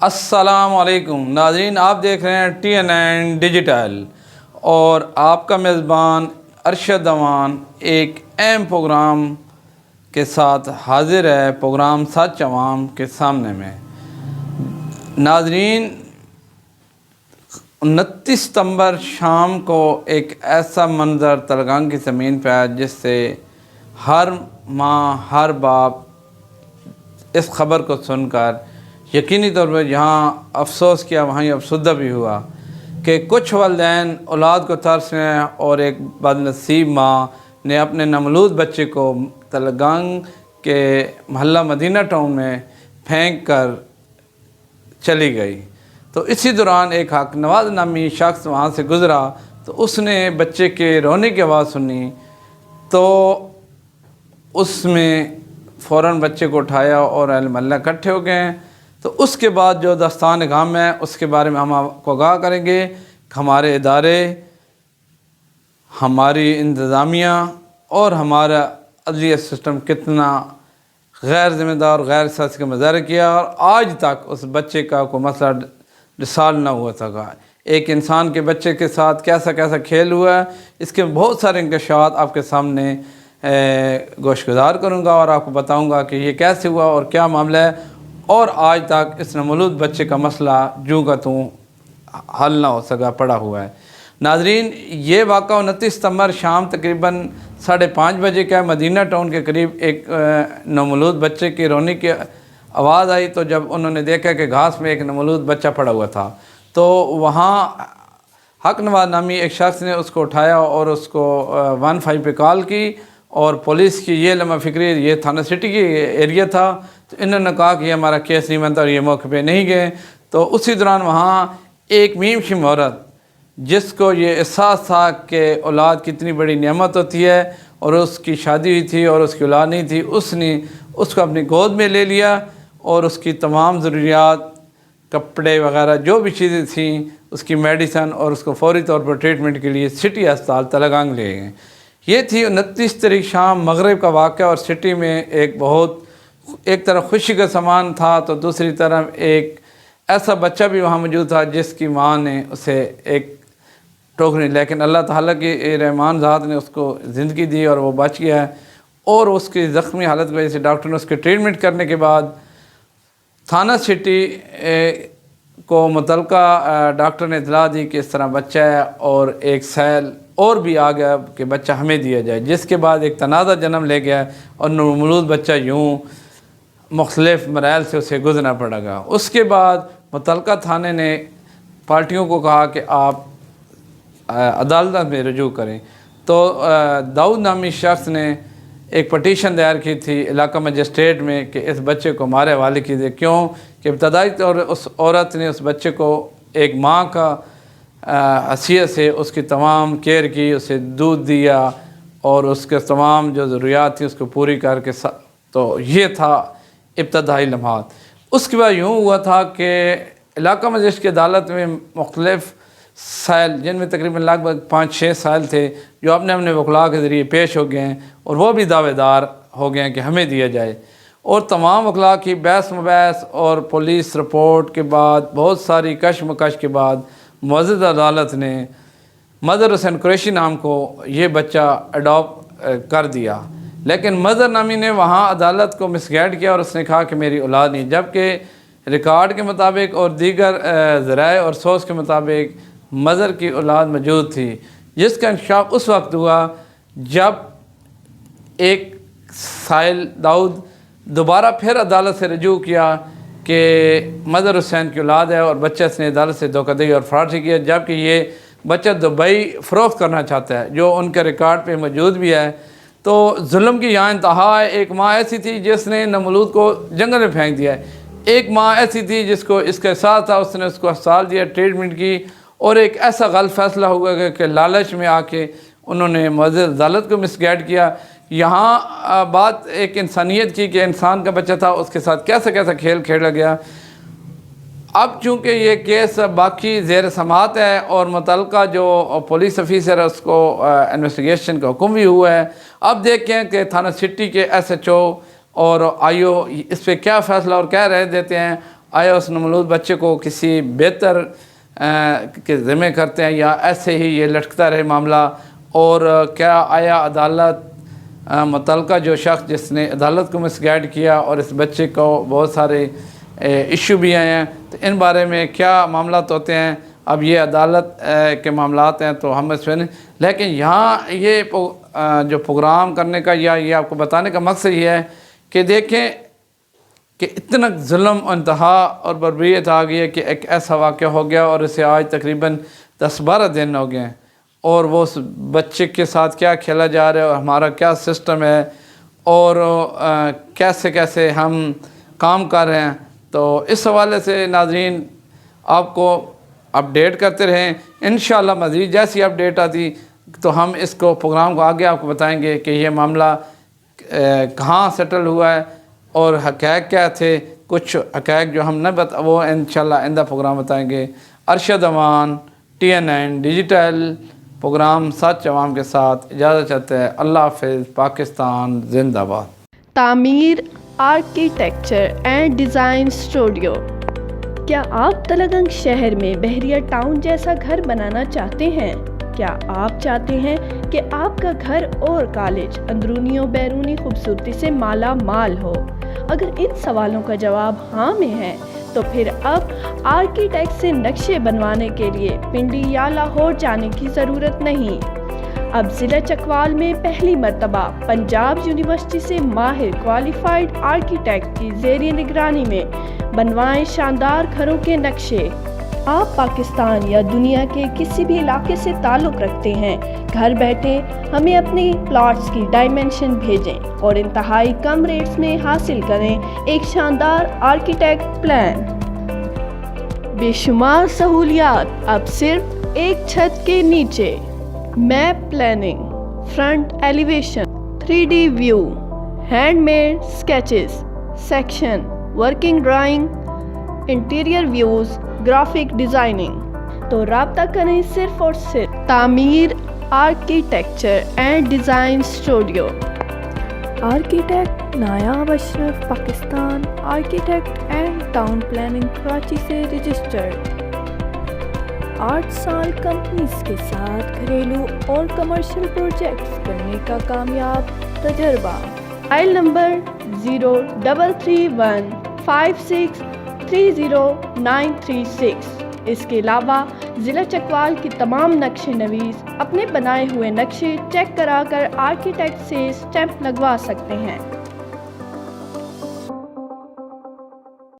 السلام علیکم ناظرین، آپ دیکھ رہے ہیں TNN ڈیجیٹل اور آپ کا میزبان ارشد امان ایک اہم پروگرام کے ساتھ حاضر ہے، پروگرام سچ عوام کے سامنے میں۔ ناظرین، 29 ستمبر شام کو ایک ایسا منظر تلگنگ کی زمین پہ آیا جس سے ہر ماں، ہر باپ اس خبر کو سن کر یقینی طور پر جہاں افسوس کیا وہیں افسردہ بھی ہوا کہ کچھ والدین اولاد کو ترس رہے ہیں اور ایک بدنصیب ماں نے اپنے نامولود بچے کو تلگنگ کے محلہ مدینہ ٹاؤن میں پھینک کر چلی گئی۔ تو اسی دوران ایک حق نواز نامی شخص وہاں سے گزرا تو اس نے بچے کے رونے کی آواز سنی تو اس میں فوراً بچے کو اٹھایا اور اہل محلہ اکٹھے ہو گئے۔ تو اس کے بعد جو داستان غم ہے اس کے بارے میں ہم آپ کو آگاہ کریں گے کہ ہمارے ادارے، ہماری انتظامیہ اور ہمارا عدلیہ سسٹم کتنا غیر ذمہ دار اور غیر سیاسی کا مظاہرہ کیا اور آج تک اس بچے کا کوئی مسئلہ ڈسالو نہ ہوا سکا۔ ایک انسان کے بچے کے ساتھ کیسا کھیل ہوا ہے، اس کے بہت سارے انکشافات آپ کے سامنے گوشگزار کروں گا اور آپ کو بتاؤں گا کہ یہ کیسے ہوا اور کیا معاملہ ہے، اور آج تک اس نامولود بچے کا مسئلہ جوں کا توں حل نہ ہو سکا پڑا ہوا ہے۔ ناظرین، یہ واقعہ 29 ستمبر شام تقریباً 5:30 بجے کا مدینہ ٹاؤن کے قریب ایک نامولود بچے کے رونے کی آواز آئی۔ تو جب انہوں نے دیکھا کہ گھاس میں ایک نامولود بچہ پڑا ہوا تھا تو وہاں حق نواز نامی ایک شخص نے اس کو اٹھایا اور اس کو 15 پہ کال کی اور پولیس کی یہ لمحہ فکری، یہ تھانہ سٹی کی ایریا تھا، تو انہوں نے کہا کہ یہ ہمارا کیس نہیں بنتا اور یہ موقع پہ نہیں گئے۔ تو اسی دوران وہاں ایک میم شم عورت جس کو یہ احساس تھا کہ اولاد کتنی بڑی نعمت ہوتی ہے اور اس کی شادی ہوئی تھی اور اس کی اولاد نہیں تھی، اس نے اس کو اپنی گود میں لے لیا اور اس کی تمام ضروریات، کپڑے وغیرہ جو بھی چیزیں تھیں، اس کی میڈیسن اور اس کو فوری طور پر ٹریٹمنٹ کے لیے سٹی ہسپتال تلگنگ لے گئے۔ یہ تھی 29 تاریخ شام مغرب کا واقعہ اور سٹی میں ایک طرف خوشی کا سامان تھا تو دوسری طرف ایک ایسا بچہ بھی وہاں موجود تھا جس کی ماں نے اسے ایک ٹوکری، لیکن اللہ تعالیٰ کی رحمان ذات نے اس کو زندگی دی اور وہ بچ گیا ہے۔ اور اس کی زخمی حالت کی وجہ سے ڈاکٹر نے اس کے ٹریٹمنٹ کرنے کے بعد تھانہ سٹی کو متعلقہ ڈاکٹر نے اطلاع دی کہ اس طرح بچہ ہے اور ایک سیل اور بھی آ گیا کہ بچہ ہمیں دیا جائے، جس کے بعد ایک تنازع جنم لے گیا اور نامولود بچہ یوں مختلف مراحل سے اسے گزرنا پڑا گا۔ اس کے بعد متعلقہ تھانے نے پارٹیوں کو کہا کہ آپ عدالت میں رجوع کریں۔ تو داؤد نامی شخص نے ایک پٹیشن دائر کی تھی علاقہ مجسٹریٹ میں کہ اس بچے کو ہمارے حوالے کیجیے، کیوں کہ ابتدائی طور اس عورت نے اس بچے کو ایک ماں کا حیثیت سے اس کی تمام کیئر کی، اسے دودھ دیا اور اس کے تمام جو ضروریات تھیں اس کو پوری کر کے تو یہ تھا ابتدائی لمحات۔ اس کے بعد یوں ہوا تھا کہ علاقہ مجسٹریٹ کی عدالت میں مختلف سائل، جن میں تقریباً لگ بھگ 5-6 سائل تھے، جو اپنے وکلاء کے ذریعے پیش ہو گئے ہیں اور وہ بھی دعوے دار ہو گئے ہیں کہ ہمیں دیا جائے۔ اور تمام وکلاء کی بحث مباحث اور پولیس رپورٹ کے بعد بہت ساری کشمکش کے بعد معزز عدالت نے مظہر حسین قریشی نام کو یہ بچہ اڈاپٹ کر دیا، لیکن مظہر نامی نے وہاں عدالت کو مس گائیڈ کیا اور اس نے کہا کہ میری اولاد نہیں، جبکہ ریکارڈ کے مطابق اور دیگر ذرائع اور سورس کے مطابق مظہر کی اولاد موجود تھی، جس کا انکشاف اس وقت ہوا جب ایک سائل داؤد دوبارہ پھر عدالت سے رجوع کیا کہ مظہر حسین کی اولاد ہے اور بچہ اس نے عدالت سے دھوکہ دہی اور فراڈ سے کیا، جبکہ یہ بچہ دبئی فروخت کرنا چاہتا ہے جو ان کے ریکارڈ پہ موجود بھی ہے۔ تو ظلم کی یہاں انتہا ہے۔ ایک ماں ایسی تھی جس نے نامولود کو جنگل میں پھینک دیا ہے، ایک ماں ایسی تھی جس کو اس کے ساتھ تھا، اس نے اس کو ہسپتال دیا، ٹریٹمنٹ کی، اور ایک ایسا غلط فیصلہ ہوا کہ لالچ میں آ کے انہوں نے معزز عدالت کو مس گائیڈ کیا۔ یہاں بات ایک انسانیت کی کہ انسان کا بچہ تھا، اس کے ساتھ کیسا کھیل کھیلا گیا۔ اب چونکہ یہ کیس باقی زیر سماعت ہے اور متعلقہ جو پولیس افیسر ہے اس کو انویسٹیگیشن کا حکم بھی ہوا ہے، اب دیکھیں کہ تھانہ سٹی کے SHO اور IO اس پہ کیا فیصلہ اور کیا رائے دیتے ہیں۔ آیا اس نمولود بچے کو کسی بہتر کے ذمہ کرتے ہیں یا ایسے ہی یہ لٹکتا رہے معاملہ؟ اور کیا آیا عدالت متعلقہ جو شخص جس نے عدالت کو مس گائیڈ کیا اور اس بچے کو بہت سارے ایشو بھی آئے ہیں، تو ان بارے میں کیا معاملات ہوتے ہیں؟ اب یہ عدالت کے معاملات ہیں تو ہم اس میں، لیکن یہاں یہ جو پروگرام کرنے کا یا یہ آپ کو بتانے کا مقصد یہ ہے کہ دیکھیں کہ اتنا ظلم انتہا اور بربریت آ گئی ہے کہ ایک ایسا واقعہ ہو گیا اور اسے آج تقریباً 10-12 دن ہو گئے ہیں، اور وہ اس بچے کے ساتھ کیا کھیلا جا رہا ہے اور ہمارا کیا سسٹم ہے اور کیسے کیسے ہم کام کر رہے ہیں۔ تو اس حوالے سے ناظرین آپ کو اپڈیٹ کرتے رہیں، انشاءاللہ مزید جیسی اپڈیٹ آتی تو ہم اس کو پروگرام کو آگے آپ کو بتائیں گے کہ یہ معاملہ کہاں سیٹل ہوا ہے اور حقائق کیا تھے۔ کچھ حقائق جو ہم نہ وہ انشاءاللہ آئندہ پروگرام بتائیں گے۔ ارشد امان، TN9 ڈیجیٹل پروگرام سچ عوام کے ساتھ اجازت چاہتے ہیں۔ اللہ حافظ، پاکستان زندہ باد۔ تعمیر آرکیٹیکچر اینڈ ڈیزائن اسٹوڈیو۔ کیا آپ تلگنگ شہر میں بحریہ ٹاؤن جیسا گھر بنانا چاہتے ہیں؟ کیا آپ چاہتے ہیں کہ آپ کا گھر اور کالج اندرونی و بیرونی خوبصورتی سے مالا مال ہو؟ اگر ان سوالوں کا جواب ہاں میں ہے تو پھر اب آرکیٹیکٹ سے نقشے بنوانے کے لیے پنڈی یا لاہور جانے کی ضرورت نہیں۔ اب ضلع چکوال میں پہلی مرتبہ پنجاب یونیورسٹی سے ماہر کوالیفائڈ آرکیٹیکٹ کی زیر نگرانی میں بنوائیں شاندار گھروں کے نقشے۔ آپ پاکستان یا دنیا کے کسی بھی علاقے سے تعلق رکھتے ہیں، گھر بیٹھے ہمیں اپنے پلاٹس کی ڈائمنشن بھیجیں اور انتہائی کم ریٹس میں حاصل کریں ایک شاندار آرکیٹیکٹ پلان۔ بے شمار سہولیات اب صرف ایک چھت کے نیچے۔ Map planning, front elevation, 3D view, hand made sketches, section, working drawing, interior views, graphic designing. تو رابطہ کریں صرف اور صرف تعمیر architecture and design studio. Architect Nayab Ashraf, Pakistan architect and town planning Karachi سے رجسٹرڈ۔ 8 سال کمپنیز کے ساتھ گھریلو اور کمرشل پروجیکٹس کرنے کا کامیاب تجربہ۔ File number 0331563036۔ اس کے علاوہ ضلع چکوال کی تمام نقشے نویس اپنے بنائے ہوئے نقشے چیک کرا کر آرکیٹیکٹ سے اسٹیمپ لگوا سکتے ہیں۔